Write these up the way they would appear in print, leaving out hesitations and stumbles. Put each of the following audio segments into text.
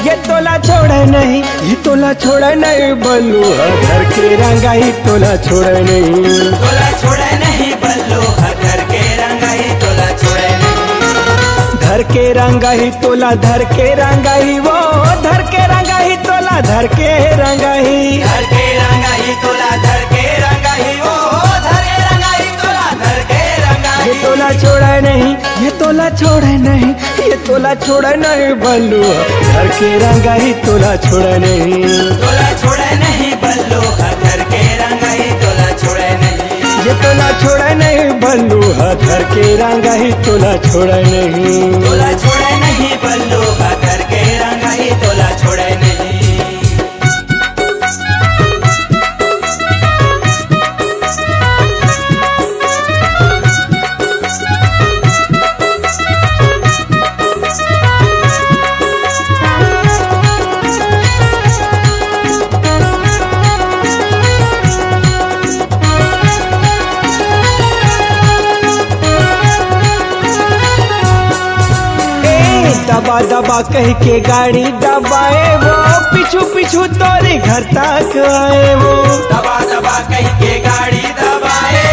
ये तोला छोड़े नहीं, ये तोला छोड़े नहीं बल्लू घर के रंगाई तोला छोड़े नहीं, तोला छोड़े नहीं बल्लू घर के रंगाई तोला छोड़े नहीं, धर के रंगाई तोला धर के रंगाई वो धर के रंगाई तोला धर के रंगाई, धर के रंगाई तोला धर के रंगाई वो धर के रंगाई तोला धर के रंगाई। ये तोला छोड़े नहीं, ये तोला छोड़े नहीं, ये तोला छोड़े नहीं बल्लू घर के रंगाई तोला छोड़े नहीं, तोला छोड़े नहीं बल्लू घर के रंगाई तोला छोड़े नहीं, ये तोला छोड़े नहीं बल्लू घर के रंगाई तोला छोड़े नहीं, तोला छोड़े नहीं बल्लू घर के रंगाई तोला छोड़े नहीं। दबा दबा कह के गाड़ी दबाए वो पिछू पिछू तोरे घर तक आए वो, दबा दबा कह के गाड़ी दबाए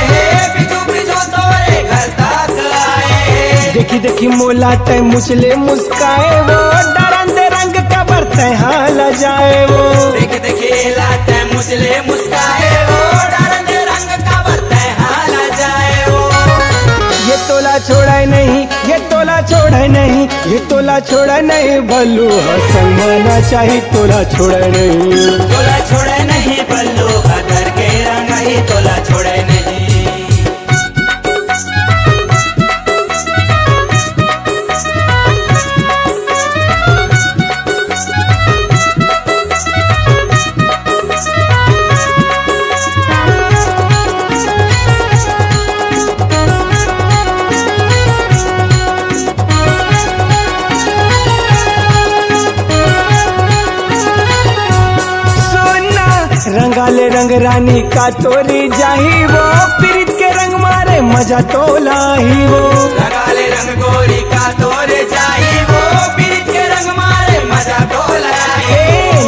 पिछू पिछू तोरे घर तक आए, देखी देखी मोला तय मुचले मुस्काए वो डरंदे रंग का बरते हाल जाए वो, देख देखे लाते मुझले मुस्काए वो डरंदे रंग का बरते हाल जाए वो। ये तोला छोड़े नहीं, ये तोला छोड़े नहीं, ये तोला छोड़े नहीं बल्लू संग माना चाहिए तोला छोड़े नहीं, तोला छोड़े नहीं बल्लू घर के रंगाई तोला छोड़े नहीं, रंगाले रंग रानी का तोरी जाही वो पीरित के रंग मारे मजा तोला ही वो, रंगाले रंग गोरी का तोरे जाई वो पीरित के रंग मारे मजा तोला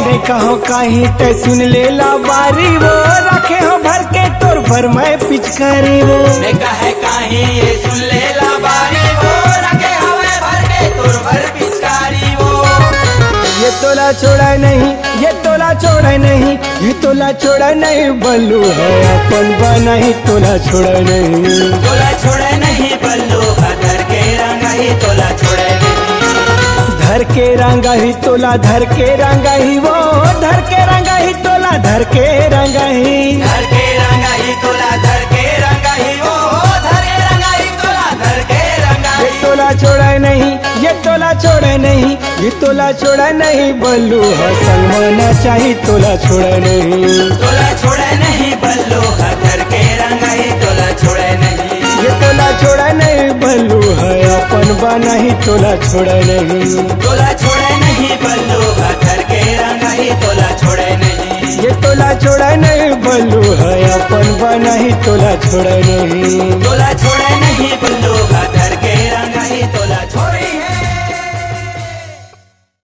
नहीं कहो कहीं ते सुन ले ला बारी वो रखे हो भर के तोर भर मैं पिचकारी वो, मैं कहे कहीं ये सुन ले ला बारी वो रखे हवे भर के तोर भर पिचकारी वो। ये तोला छोड़ा नहीं, ये तोला छोड़ा नहीं, ये तोला छोड़ा नहीं बल्लू है अपन बनाई तोला छोड़ा नहीं, तोला छोड़े नहीं बल्लू घर के रंगाई तोला छोड़े नहीं, धर के रंगाई तोला धर के रंगाई वो धर के रंगाई तोला धर के रंगाई, धर के रंगाई तोला धर के रंगाई वो धर के रंगाई तोला धर के रंगाई। ये तोला छोड़ा नहीं, ये तोला छोड़ा नहीं, ये तोला छोड़ा नहीं बल्लू संग माना चाहिए तोला छोड़ा नहीं, तोला छोड़े नहीं बल्लू घर के रंगाई तोला छोड़े नहीं, ये तोला छोड़ा नहीं बल्लू है अपन बनाई तोला छोड़ा नहीं, तोला छोड़े नहीं बल्लू घर के रंगाई तोला छोड़े नहीं, ये तोला छोड़ा नहीं बल्लू है अपन बनाई तोला छोड़ा नहीं, तोला छोड़े नहीं बल्लू